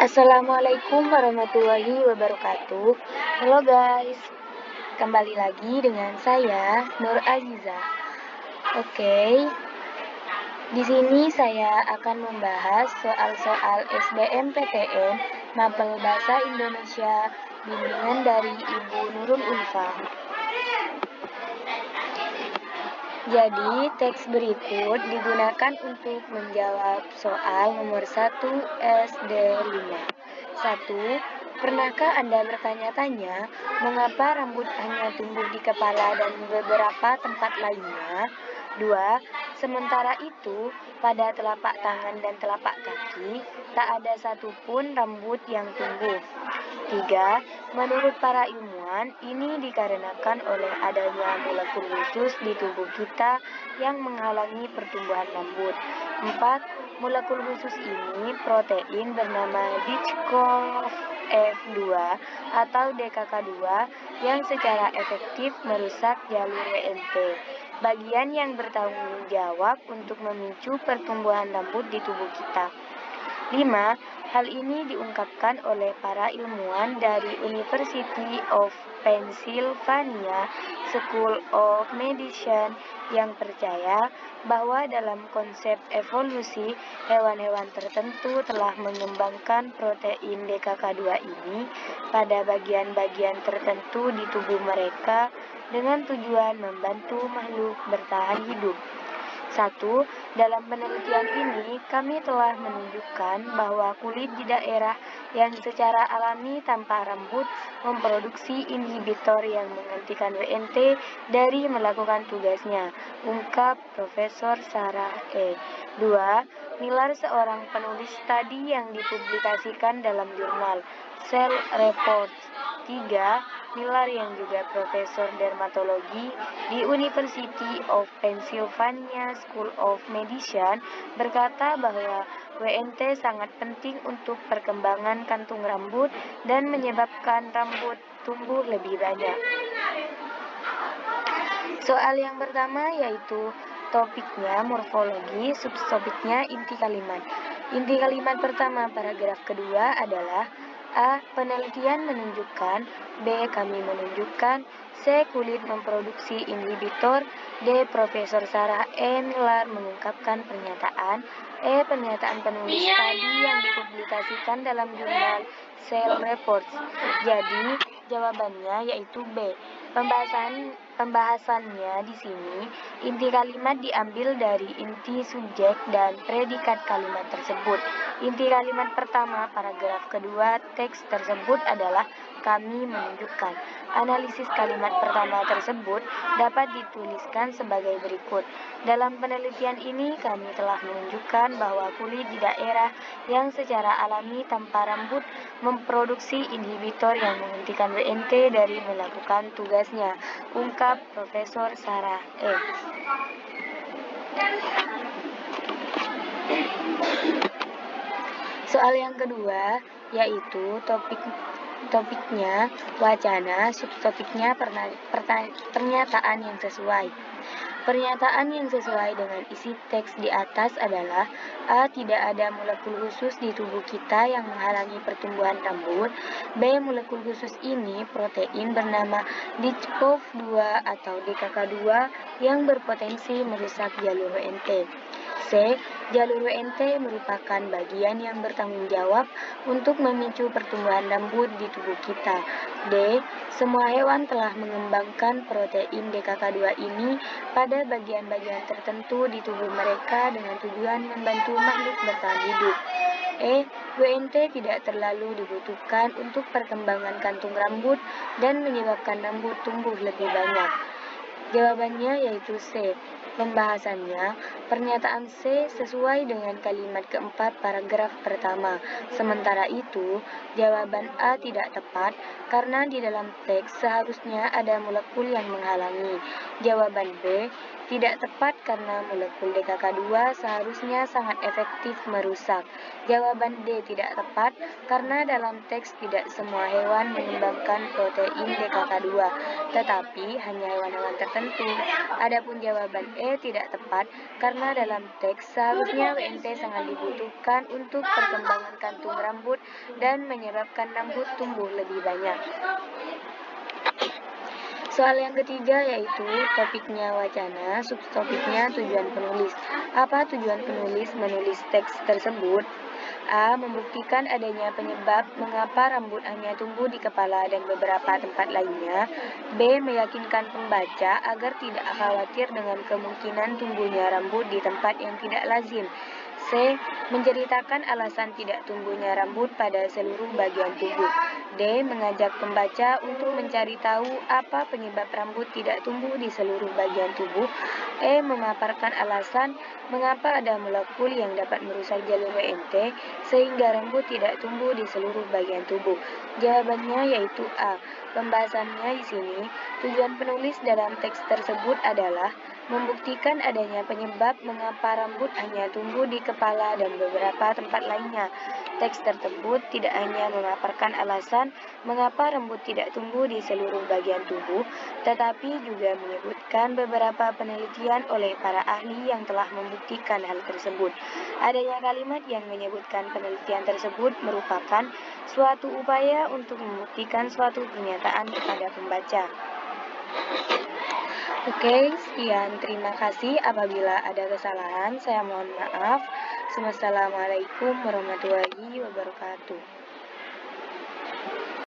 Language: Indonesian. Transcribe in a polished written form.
Assalamualaikum warahmatullahi wabarakatuh. Halo guys, kembali lagi dengan saya Nur Aziza. Oke, di sini saya akan membahas soal-soal SBMPTN Mapel Bahasa Indonesia bimbingan dari Ibu Nurul Ulfa. Jadi, teks berikut digunakan untuk menjawab soal nomor 1 SD 5. 1. Pernahkah Anda bertanya-tanya mengapa rambut hanya tumbuh di kepala dan beberapa tempat lainnya? 2. Sementara itu, pada telapak tangan dan telapak kaki, tak ada satupun rambut yang tumbuh. 3. Menurut para ilmuwan, ini dikarenakan oleh adanya molekul khusus di tubuh kita yang menghalangi pertumbuhan rambut. 4. Molekul khusus ini protein bernama Dichkov F2 atau DKK2 yang secara efektif merusak jalur WNT, bagian yang bertanggung jawab untuk memicu pertumbuhan rambut di tubuh kita. 5. Hal ini diungkapkan oleh para ilmuwan dari University of Pennsylvania School of Medicine yang percaya bahwa dalam konsep evolusi, hewan-hewan tertentu telah mengembangkan protein DKK2 ini pada bagian-bagian tertentu di tubuh mereka dengan tujuan membantu makhluk bertahan hidup. 1. Dalam penelitian ini, kami telah menunjukkan bahwa kulit di daerah yang secara alami tanpa rambut memproduksi inhibitor yang menghentikan WNT dari melakukan tugasnya, ungkap Profesor Sarah E. 2. Miller, seorang penulis studi yang dipublikasikan dalam jurnal Cell Reports. 3. Miller yang juga profesor dermatologi di University of Pennsylvania School of Medicine berkata bahwa WNT sangat penting untuk perkembangan kantung rambut dan menyebabkan rambut tumbuh lebih banyak. Soal yang pertama yaitu topiknya morfologi, subtopiknya inti kalimat. Inti kalimat pertama paragraf kedua adalah A. Penelitian menunjukkan. B. Kami menunjukkan. C. Kulit memproduksi inhibitor. D. Profesor Sarah E. Miller mengungkapkan pernyataan. E. Pernyataan penulis tadi yang dipublikasikan dalam jurnal Cell Reports. Jadi, jawabannya yaitu B. Pembahasannya di sini, inti kalimat diambil dari inti subjek dan predikat kalimat tersebut. Inti kalimat pertama paragraf kedua teks tersebut adalah kami menunjukkan. Analisis kalimat pertama tersebut dapat dituliskan sebagai berikut. Dalam penelitian ini kami telah menunjukkan bahwa kulit di daerah yang secara alami tanpa rambut memproduksi inhibitor yang menghentikan WNT dari melakukan tugasnya, ungkap Profesor Sarah E. Soal yang kedua yaitu topiknya wacana, subtopiknya pernyataan yang sesuai. Pernyataan yang sesuai dengan isi teks di atas adalah A. Tidak ada molekul khusus di tubuh kita yang menghalangi pertumbuhan rambut. B. Molekul khusus ini protein bernama Dichkov-2 atau DKK2 yang berpotensi merusak jalur WNT. C. Jalur WNT merupakan bagian yang bertanggung jawab untuk memicu pertumbuhan rambut di tubuh kita. D. Semua hewan telah mengembangkan protein DKK2 ini pada bagian-bagian tertentu di tubuh mereka dengan tujuan membantu makhluk bertahan hidup. E. WNT tidak terlalu dibutuhkan untuk perkembangan kantung rambut dan menyebabkan rambut tumbuh lebih banyak. Jawabannya yaitu C. Pembahasannya, pernyataan C sesuai dengan kalimat keempat paragraf pertama. Sementara itu, jawaban A tidak tepat karena di dalam teks seharusnya ada molekul yang menghalangi. Jawaban B tidak tepat karena molekul DKK2 seharusnya sangat efektif merusak. Jawaban D tidak tepat karena dalam teks tidak semua hewan mengembangkan protein DKK2, tetapi hanya hewan-hewan tertentu. Adapun jawaban E tidak tepat karena dalam teks seharusnya WNT sangat dibutuhkan untuk perkembangan kantung rambut dan menyebabkan rambut tumbuh lebih banyak. Soal yang ketiga yaitu topiknya wacana, subtopiknya tujuan penulis. Apa tujuan penulis menulis teks tersebut? A. Membuktikan adanya penyebab mengapa rambut hanya tumbuh di kepala dan beberapa tempat lainnya. B. Meyakinkan pembaca agar tidak khawatir dengan kemungkinan tumbuhnya rambut di tempat yang tidak lazim. C. Menceritakan alasan tidak tumbuhnya rambut pada seluruh bagian tubuh. D. Mengajak pembaca untuk mencari tahu apa penyebab rambut tidak tumbuh di seluruh bagian tubuh. E. Memaparkan alasan mengapa ada molekul yang dapat merusak jalur WNT sehingga rambut tidak tumbuh di seluruh bagian tubuh. Jawabannya yaitu A. Pembahasannya di sini, tujuan penulis dalam teks tersebut adalah membuktikan adanya penyebab mengapa rambut hanya tumbuh di kepala dan beberapa tempat lainnya. Teks tersebut tidak hanya memaparkan alasan mengapa rambut tidak tumbuh di seluruh bagian tubuh, tetapi juga menyebutkan beberapa penelitian oleh para ahli yang telah membuktikan hal tersebut. Adanya kalimat yang menyebutkan penelitian tersebut merupakan suatu upaya untuk membuktikan suatu pernyataan kepada pembaca. Oke, sekian. Terima kasih. Apabila ada kesalahan, saya mohon maaf. Wassalamualaikum warahmatullahi wabarakatuh.